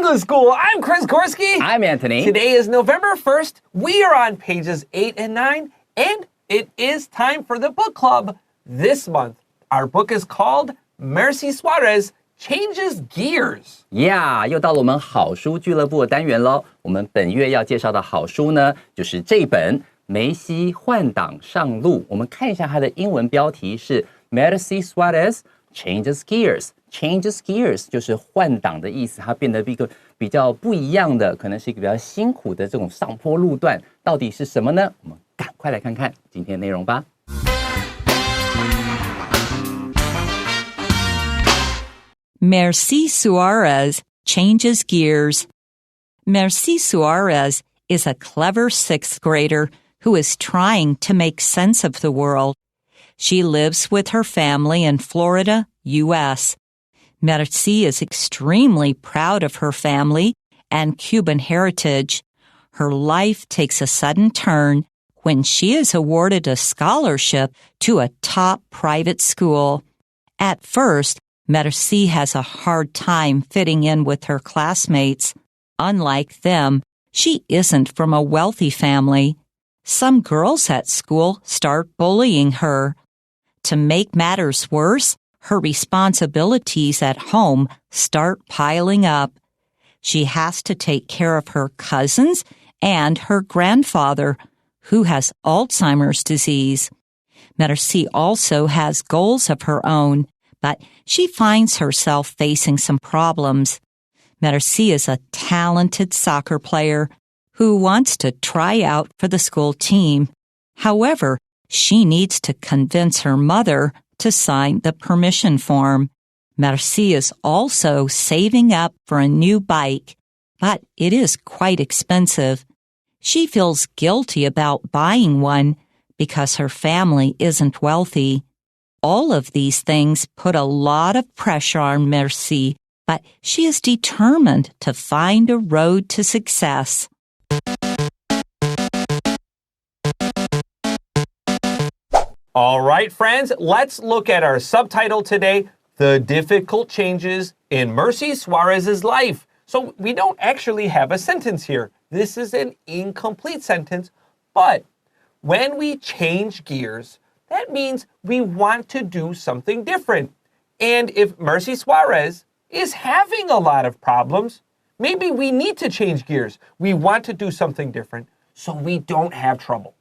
English School. I'm Chris Gorski. I'm Antony. Today is November 1st. We are on pages 8 and 9, and it is time for the book club. This month, our book is called Merci, Suárez Changes Gears. Yeah, 又到了我们好书俱乐部的单元咯。我们本月要介绍的好书呢，就是这本梅西换挡上路。我们看一下它的英文标题是 Merci, Suárez Changes Gears。Changes gears 就是换挡的意思，它变得一个比较不一样的，可能是一个比较辛苦的这种上坡路段，到底是什么呢？我们赶快来看看今天的内容吧。Merci Suárez changes gears. Merci Suárez is a clever sixth grader who is trying to make sense of the world. She lives with her family in Florida, U.S. Merci is extremely proud of her family and Cuban heritage. Her life takes a sudden turn when she is awarded a scholarship to a top private school. At first, Merci has a hard time fitting in with her classmates. Unlike them, she isn't from a wealthy family. Some girls at school start bullying her. To make matters worse, her responsibilities at home start piling up. She has to take care of her cousins and her grandfather, who has Alzheimer's disease. Merci also has goals of her own, but she finds herself facing some problems. Merci is a talented soccer player who wants to try out for the school team. However, she needs to convince her mother to sign the permission form. Merci is also saving up for a new bike, but it is quite expensive. She feels guilty about buying one because her family isn't wealthy. All of these things put a lot of pressure on Merci, but she is determined to find a road to success. All right, friends, let's look at our subtitle today, The Difficult Changes in Merci Suárez's Life. So we don't actually have a sentence here. This is an incomplete sentence, but when we change gears, that means we want to do something different. And if Merci Suárez is having a lot of problems, maybe we need to change gears. We want to do something different so we don't have trouble.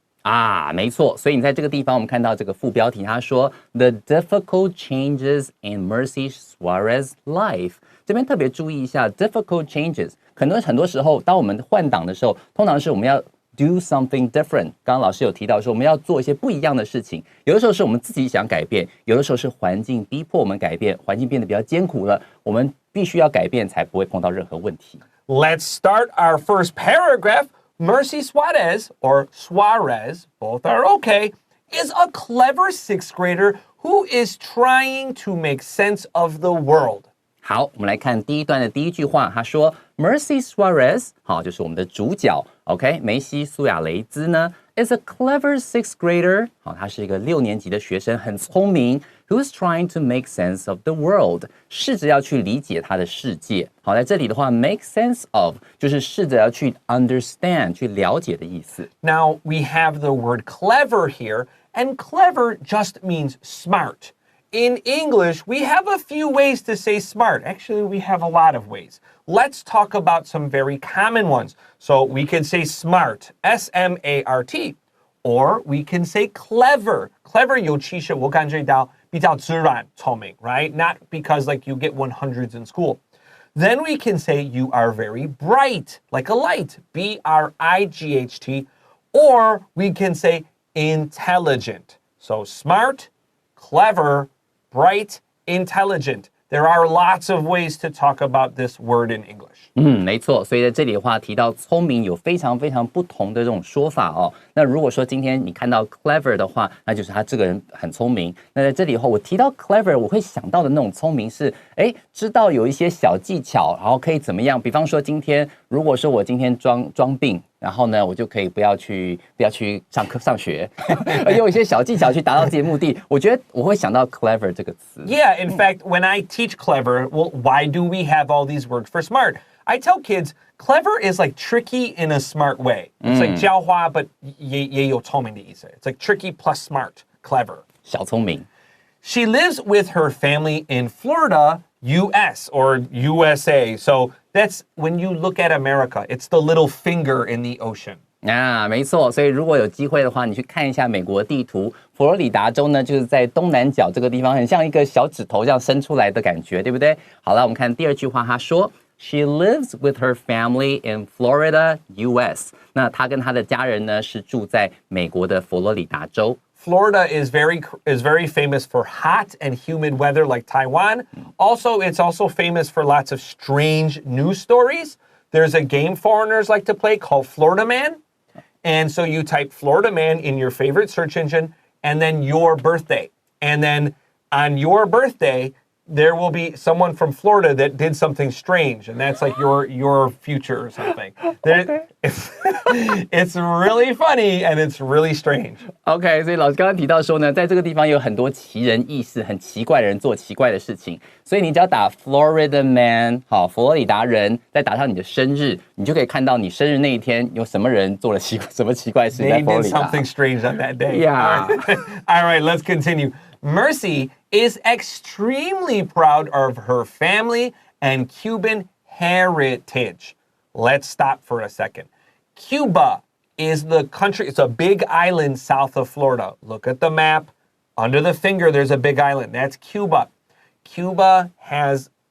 没错，所以你在这个地方我们看到这个副标题，他说 The difficult changes in Merci Suárez's life。这边特别注意一下 difficult changes， 可能很多时候当我们换挡的时候，通常是我们要 do something different。刚刚老师有提到说我们要做一些不一样的事情，有的时候是我们自己想改变，有的时候是环境逼迫我们改变，环境变得比较艰苦了，我们必须要改变才不会碰到任何问题。Let's start our first paragraph.Merci Suárez, or Suárez, both are okay, is a clever sixth grader who is trying to make sense of the world. 好，我们来看第一段的第一句话，他说 Merci Suárez， 好，就是我们的主角 ，OK， 梅西苏亚雷兹呢 is a clever sixth grader， 好，他是一个6年级的学生，很聪明 ，who's trying to make sense of the world， 试着要去理解他的世界。好，在这里的话 ，make sense of 就是试着要去 understand， 去了解的意思。Now we have the word clever here, and clever just means smart.In English, we have a few ways to say smart. Actually, we have a lot of ways. Let's talk about some very common ones. So we can say smart, S-M-A-R-T, or we can say clever. Clever 有其实我感觉到比较自然聪明, right? Not because like you get 100s in school. Then we can say you are very bright, like a light, B-R-I-G-H-T, or we can say intelligent. So smart, clever, bright, intelligent. There are lots of ways to talk about this word in English. 没错，所以在这里的话提到聪明有非常非常不同的这种说法哦。那如果说今天你看到 clever 的话，那就是他这个人很聪明。那在这里以后，我提到 clever， 我会想到的那种聪明是，知道有一些小技巧，然后可以怎么样？比方说今天，如果说我今天装病。然后呢，我就可以不要去上学，有一些小技巧去达到自己的目的。我觉得我会想到 clever 这个词。Yeah, in fact, when I teach clever, well, why do we have all these words for smart? I tell kids, clever is like tricky in a smart way. It's like 狡猾, but 也有聪明的意思. It's like tricky plus smart, clever. 小聪明。She lives with her family in Florida, US or USA. So that's when you look at America, it's the little finger in the ocean. 没错，所以如果有机会的话，你去看一下美国地图，佛罗里达州呢，就是在东南角这个地方，很像一个小指头这样伸出来的感觉，对不对？好了，我们看第二句话，他说 She lives with her family in Florida, US. 那她跟她的家人呢是住在美国的佛罗里达州。Florida is very famous for hot and humid weather like Taiwan. Also, it's also famous for lots of strange news stories. There's a game foreigners like to play called Florida Man. And so you type Florida Man in your favorite search engine and then your birthday. And then on your birthday, there will be someone from Florida that did something strange. And that's like your future or something. Okay. It's really funny and it's really strange. OK, 所以老师刚刚提到说呢，在这个地方有很多奇人异事，很奇怪的人做奇怪的事情。所以你只要打 Florida Man， 好，佛罗里达人，再打上你的生日，你就可以看到你生日那一天有什么人做了什么奇怪的事在佛罗里达。They did something strange on that day. Yeah. All right, let's continue. Merci is extremely proud of her family and Cuban heritage. Let's stop for a second. Cuba is the country, it's a big island south of Florida. Look at the map. Under the finger, there's a big island. That's Cuba. Cuba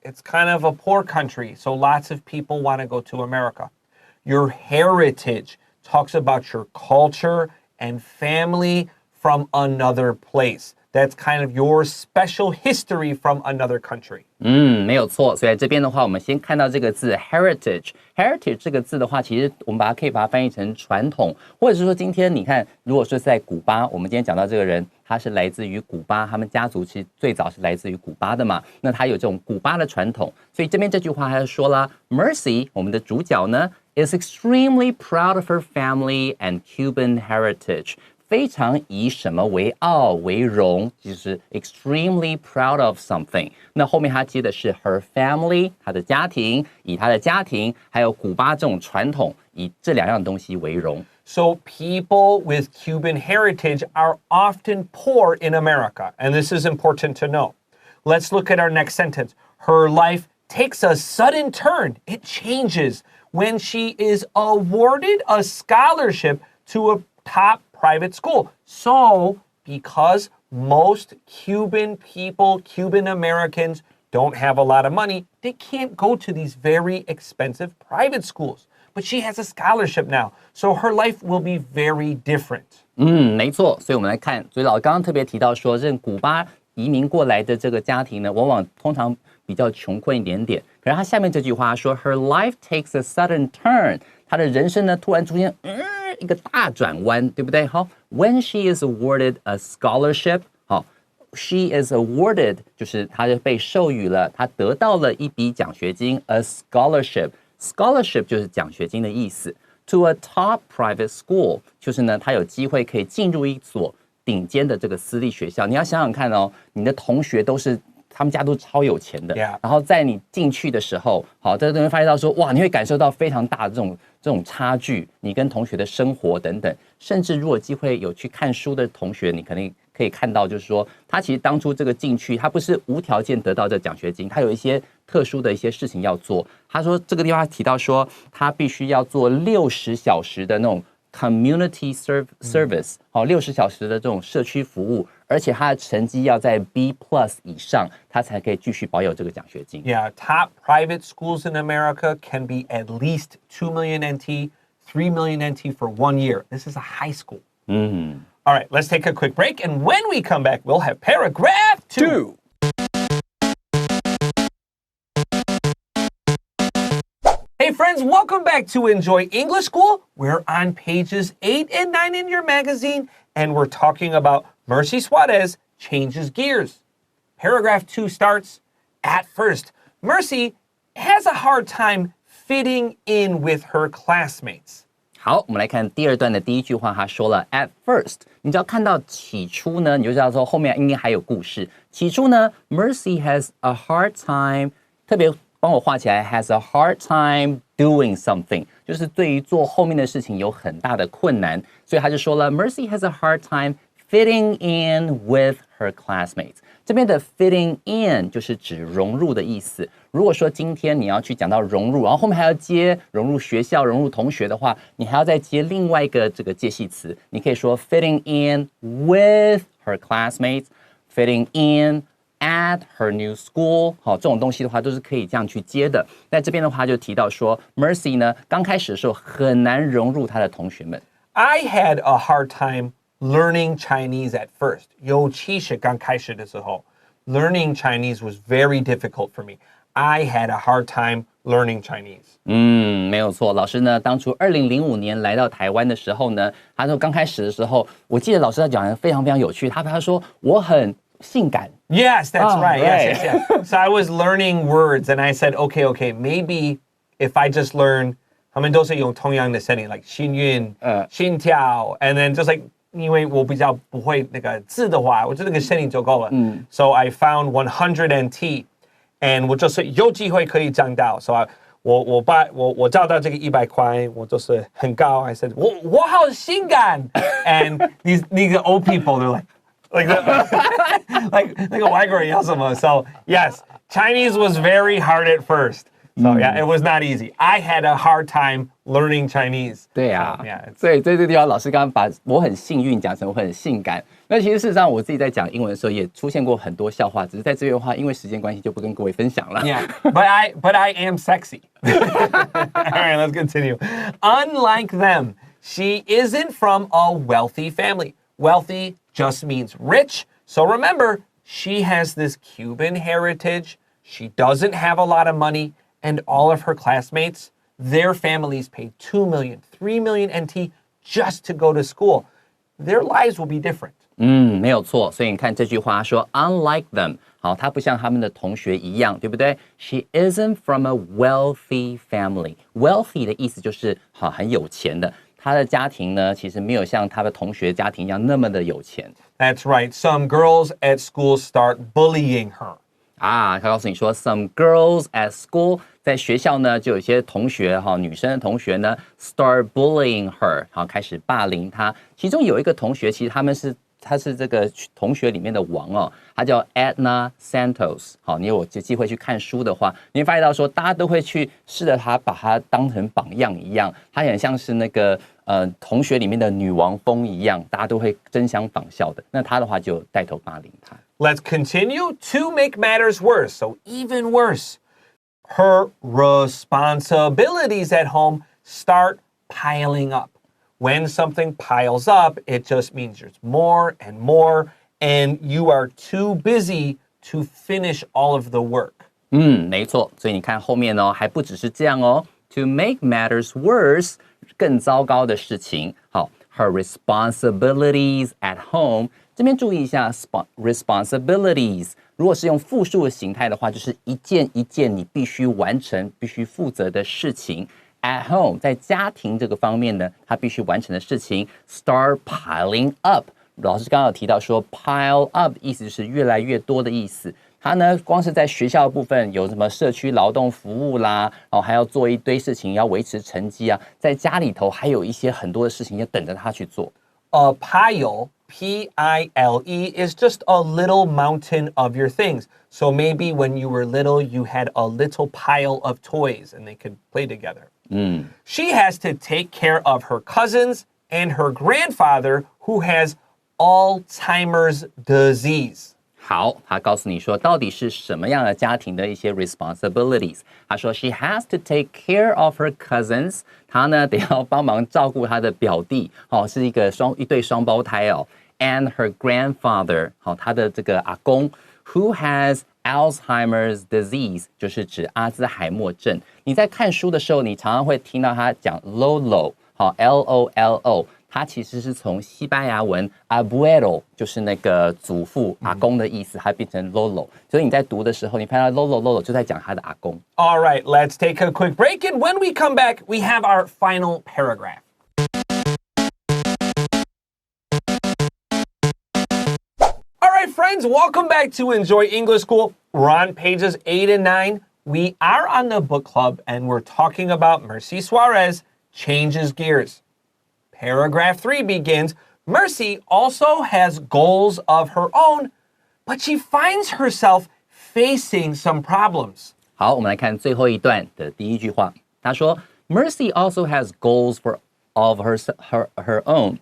it's kind of a poor country, so lots of people want to go to America. Your heritage talks about your culture and family from another place. That's kind of your special history from another country. 没有错。所以在这边的话，我们先看到这个字 heritage。heritage 这个字的话，其实我们可以把它翻译成传统，或者是说今天你看，如果说在古巴，我们今天讲到这个人，他是来自于古巴，他们家族其实最早是来自于古巴的嘛，那他有这种古巴的传统。所以这边这句话还说啦 ，Merci 我们的主角呢 is extremely proud of her family and Cuban heritage。非常以什么为傲为荣，就是 extremely proud of something。那后面他接的是 her family， 她的家庭，以她的家庭，还有古巴这种传统，以这两样东西为荣。So people with Cuban heritage are often poor in America, and this is important to know. Let's look at our next sentence. Her life takes a sudden turn. It changes when she is awarded a scholarship to a top private school. So, because most Cuban people, Cuban Americans, don't have a lot of money, they can't go to these very expensive private schools. But she has a scholarship now, so her life will be very different. 没错，所以我们来看，所以老师刚刚特别提到说，这古巴移民过来的这个家庭呢，通常比较穷困一点点。可是他下面这句话说 ，Her life takes a sudden turn， 她的人生呢突然出现一个大转弯，对不对？好 ，When she is awarded a scholarship， 好 ，she is awarded 就是她就被授予了，她得到了一笔奖学金 ，a scholarship 就是奖学金的意思。To a top private school， 就是呢，她有机会可以进入一所顶尖的这个私立学校。你要想想看哦，你的同学都是。他们家都超有钱的， Yeah. 然后在你进去的时候，好，在这边发现到说，哇，你会感受到非常大的这种差距，你跟同学的生活等等，甚至如果机会有去看书的同学，你肯定可以看到，就是说，他其实当初这个进去，他不是无条件得到这奖学金，他有一些特殊的一些事情要做。他说这个地方提到说，他必须要做60小时的那种 community service， 好，60小时的这种社区服务。而且他的成绩要在 B+ 以上，他才可以继续保有这个奖学金。Yeah, top private schools in America can be at least 2 million NT, 3 million NT for 1 year. This is a high school. All right, let's take a quick break. And when we come back, we'll have paragraph 2. Hey friends, welcome back to Enjoy English School. We're on pages 8 and 9 in your magazine, and we're talking about Merci Suárez changes gears. Paragraph 2 starts, at first, Merci has a hard time fitting in with her classmates. 好，我们来看第二段的第一句话，他说了 at first， 你只要看到起初呢，你就知道说后面应该还有故事。起初呢 ，Merci has a hard time， 特别帮我画起来 has a hard time doing something， 就是对于做后面的事情有很大的困难，所以他就说了 Mercy has a hard time fitting in with her classmates。这边的 fitting in 就是指融入的意思。如果说今天你要去讲到融入，然后后面还要接融入学校、融入同学的话，你还要再接另外一个这个介系词，你可以说 fitting in with her classmates， fitting in at her new school， 好，这种东西的话都是可以这样去接的。在这边的话就提到说 ，Mercy 呢刚开始的时候很难融入她的同学们。I had a hard time learning Chinese at first. 尤其是刚开始的时候 learning Chinese was very difficult for me. I had a hard time learning Chinese. 没有错。老师呢，当初2005年来到台湾的时候呢，他说刚开始的时候，我记得老师他讲的非常非常有趣，他说我很性感。Yes, that's right. right. Yes. So I was learning words and I said, okay, maybe if I just learn, 他们都是用同样的声音 like 心韵、心跳 and then just like 因为我比较不会那个字的话，我就那个声音就够了。So I found 100 NT and 我就是有机会可以涨到。So 我找到这个100块，我就是很高。I said 我好性感 and these old people they're like like 那个外国人要什么 So yes, Chinese was very hard at first. So yeah, it was not easy. I had a hard time learning Chinese. 对啊， So, yeah, 所以在这个地方，老师刚刚把我很幸运讲成我很性感。那其实事实上，我自己在讲英文的时候也出现过很多笑话，只是在这边的话，因为时间关系就不跟各位分享了。Yeah, but I am sexy. All right, let's continue. Unlike them, she isn't from a wealthy family. Wealthy just means rich. So remember, she has this Cuban heritage. She doesn't have a lot of money. And all of her classmates, their families paid 2 million, 3 million NT just to go to school. Their lives will be different. 没有错。所以你看这句话说 unlike them， 好，她不像他们的同学一样，对不对 ？She isn't from a wealthy family. Wealthy 的意思就是好很有钱的。她的家庭呢，其实没有像她的同学家庭一样那么的有钱。That's right. Some girls at school start bullying her. 他告诉你说 some girls at school 在学校呢就有一些同学女生的同学呢 start bullying her 开始霸凌她。其中有一个同学其实他是这个同学里面的王哦，他叫 Edna Santos。好，你有机会去看书的话，你会发现到说大家都会去试着把她当成榜样一样，她很像是那个同学里面的女王风一样，大家都会争相仿效的。那她的话就带头霸凌她。Let's continue to make matters worse. So even worse, her responsibilities at home start piling up. When something piles up, it just means there's more and more, and you are too busy to finish all of the work. 没错。所以你看后面哦，还不只是这样哦。To make matters worse， 更糟糕的事情。好 ，her responsibilities at home。这边注意一下 responsibilities， 如果是用复数的形态的话，就是一件一件你必须完成、必须负责的事情。At home， 在家庭这个方面呢，他必须完成的事情 start piling up。老师刚刚有提到说 pile up 意思就是越来越多的意思。他呢，光是在学校的部分有什么社区劳动服务啦，还要做一堆事情，要维持成绩啊。在家里头还有一些很多的事情要等着他去做。Pile, P-I-L-E, is just a little mountain of your things. So maybe when you were little, you had a little pile of toys and they could play together. She has to take care of her cousins and her grandfather who has Alzheimer's disease. 好，他告诉你说到底是什么样的家庭的一些 responsibilities。他说 she has to take care of her cousins， 她呢得要帮忙照顾她的表弟，是一对双胞胎哦。And her grandfather， 她的这个阿公 ，who has Alzheimer's disease， 就是指阿兹海默症。你在看书的时候，你常常会听到他讲 Lolo， L-O-L-O。它其实是从西班牙文 abuelo， 就是那个祖父阿公的意思，它变成 lolo。所以你在读的时候，你看到 lolo 就在讲他的阿公。All right, let's take a quick break, and when we come back, we have our final paragraph. All right, friends, welcome back to Enjoy English School. We're on pages 8 and 9. we are on the book club and we're talking about Merci Suárez changes gears. Paragraph 3 begins, Merci also has goals of her own, but she finds herself facing some problems. 好，我们来看最后一段的第一句话。他说 Merci also has goals of her own.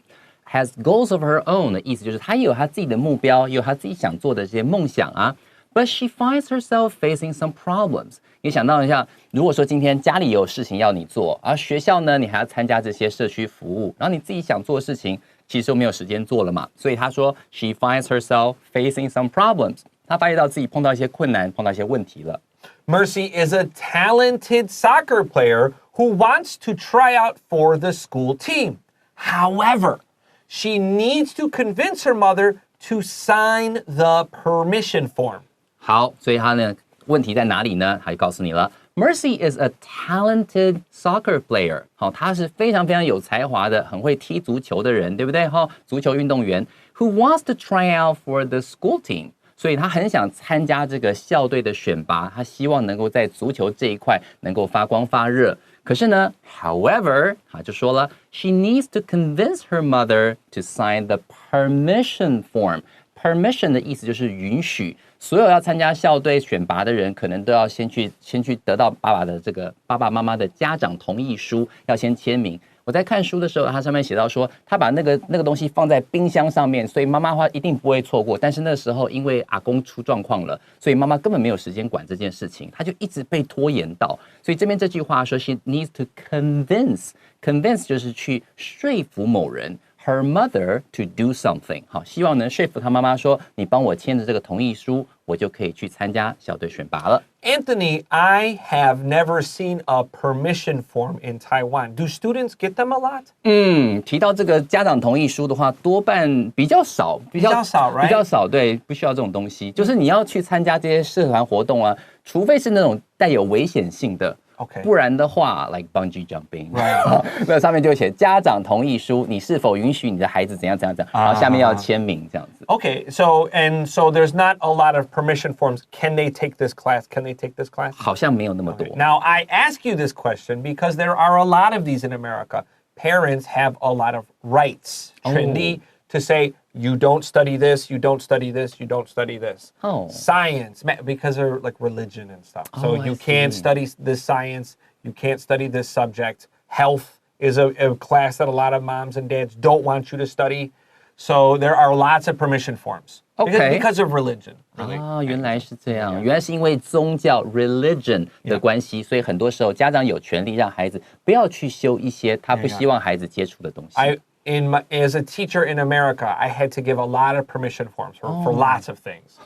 Has goals of her own 的意思就是她也有她自己的目标，也有她自己想做的这些梦想啊。But she finds herself facing some problems. 也想到一下，如果说今天家里也有事情要你做，而学校呢，你还要参加这些社区服务，然后你自己想做的事情，其实都没有时间做了嘛。所以她说 she finds herself facing some problems. 她发觉到自己碰到一些困难，碰到一些问题了。Merci is a talented soccer player who wants to try out for the school team. However, she needs to convince her mother to sign the permission form. 好，所以她呢，问题在哪里呢？她就告诉你了。Merci is a talented soccer player. 好，她是非常非常有才华的，很会踢足球的人，对不对？哈，足球运动员 who wants to try out for the school team. 所以她很想参加这个校队的选拔，她希望能够在足球这一块能够发光发热。可是呢 ，however， 她就说了 ，she needs to convince her mother to sign the permission form. Permission 的意思就是允许，所有要参加校队选拔的人，可能都要先去得到爸爸妈妈的家长同意书，要先签名。我在看书的时候，它上面写到说，他把那个东西放在冰箱上面，所以妈妈话一定不会错过。但是那时候因为阿公出状况了，所以妈妈根本没有时间管这件事情，她就一直被拖延到。所以这边这句话说 ，she needs to convince 就是去说服某人。Her mother to do something. 好，希望能说服她妈妈说，你帮我签的这个同意书，我就可以去参加校队选拔了。Anthony, I have never seen a permission form in Taiwan. Do students get them a lot? 提到这个家长同意书的话，多半比较少，比较少 right? 比较少，对，不需要这种东西。就是你要去参加这些社团活动啊，除非是那种带有危险性的。Okay. 不然的话 ，like bungee jumping， right. 那上面就写家长同意书，你是否允许你的孩子怎样，然后下面要签名这样子。Okay, so there's not a lot of permission forms. Can they take this class? Can they take this class? 好像没有那么多。Okay. Now I ask you this question because there are a lot of these in America. Parents have a lot of rights, trendy, to say you don't study this, you don't study this, you don't study this. Science, because they're like religion and stuff. So you can't study this science, you can't study this subject. Health is a class that a lot of moms and dads don't want you to study. So there are lots of permission forms. Okay. Because of religion. Really. 原来是这样，原来是因为宗教 religion 的关系，所以很多时候家长有权利让孩子不要去修一些他不希望孩子接触的东西。As a teacher in America, I had to give a lot of permission forms for lots of things.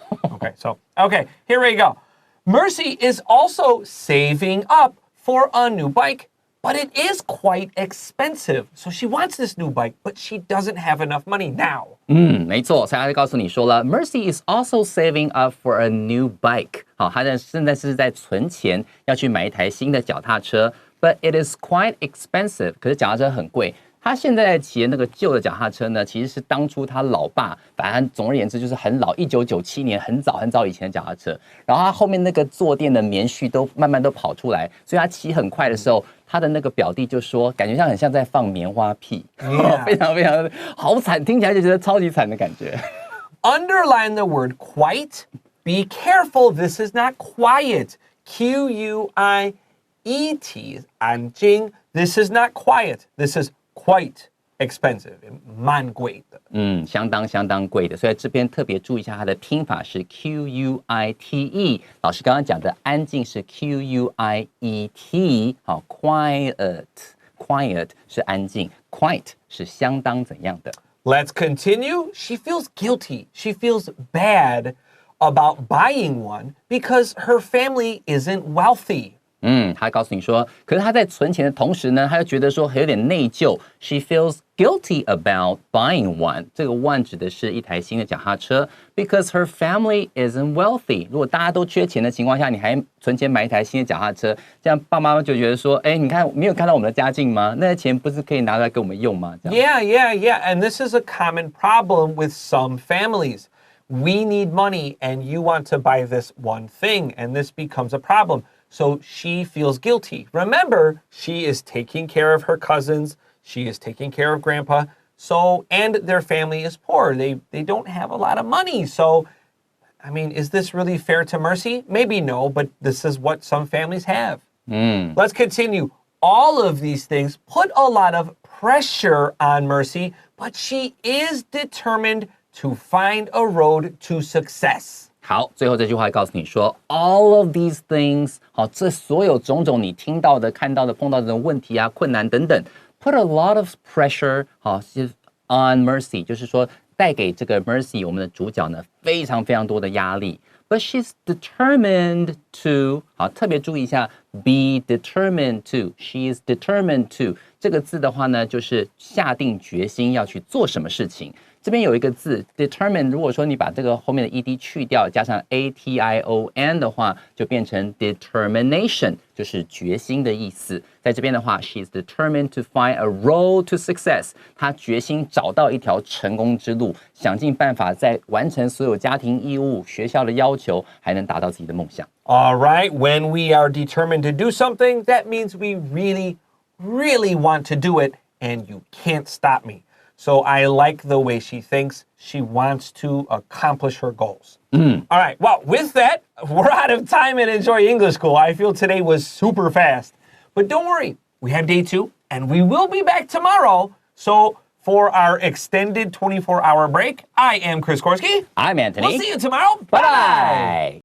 Okay, here we go. Merci is also saving up for a new bike, but it is quite expensive. So she wants this new bike, but she doesn't have enough money now. 没错，所以他就告诉你说了 ，Merci is also saving up for a new bike. 好，他现在是在存钱，要去买一台新的脚踏车 ，but it is quite expensive. 可是脚踏车很贵。他现在骑的那个旧的脚踏车呢，其实是当初他老爸，反正总而言之就是很老，1997年很早以前的脚踏车。然后他后面那个坐垫的棉絮都慢慢都跑出来，所以他骑很快的时候，他的那个表弟就说，感觉很像在放棉花屁，非常非常好惨，听起来就觉得超级惨的感觉。Underline the word quite. Be careful, this is not quiet. Q-U-I-E-T, 安静. This is not quiet. This is quite expensive, 蛮贵的。相当贵的，所以这边特别注意一下它的拼法是 Q-U-I-T-E。老师刚刚讲的安静是 Q-U-I-E-T， 好 ，quiet 是安静 ，quite 是相当怎样的。Let's continue. She feels guilty. She feels bad about buying one because her family isn't wealthy. 他告诉你说，可是他在存钱的同时呢，他又觉得说有点内疚。She feels guilty about buying one. 这个 one 指的是一台新的脚踏车 ，because her family isn't wealthy. 如果大家都缺钱的情况下，你还存钱买一台新的脚踏车，这样爸妈就觉得说，你看没有看到我们的家境吗？那些钱不是可以拿来给我们用吗？这样 Yeah. And this is a common problem with some families. We need money and you want to buy this one thing and this becomes a problem. so she feels guilty. Remember, she is taking care of her cousins, she is taking care of grandpa, and their family is poor. They don't have a lot of money. So, I mean, is this really fair to Merci? Maybe no, but this is what some families have. Let's continue. All of these things put a lot of pressure on Merci, but she is determined to find a road to success. 好，最后这句话告诉你说 ，all of these things， 好，这所有种种你听到的、看到的、碰到的问题啊、困难等等 ，put a lot of pressure， 好，是 on Merci， 就是说带给这个 Merci 我们的主角呢非常非常多的压力。But she's determined to， 好，特别注意一下 be determined to，she is determined to 这个字的话呢，就是下定决心要去做什么事情。这边有一个字 determine， 如果说你把这个后面的 ed 去掉，加上 ation 的话，就变成 determination， 就是决心的意思。在这边的话 ，she's determined to find a road to success， 她决心找到一条成功之路，想尽办法在完成所有家庭义务、学校的要求，还能达到自己的梦想。All right, when we are determined to do something, that means we really, really want to do it, and you can't stop me. So I like the way she thinks. She wants to accomplish her goals. All right, well, with that, we're out of time at Enjoy English School. I feel today was super fast. But don't worry, we have day 2, and we will be back tomorrow. So for our extended 24-hour break, I am Chris Korsky. I'm Antony. We'll see you tomorrow. Bye-bye.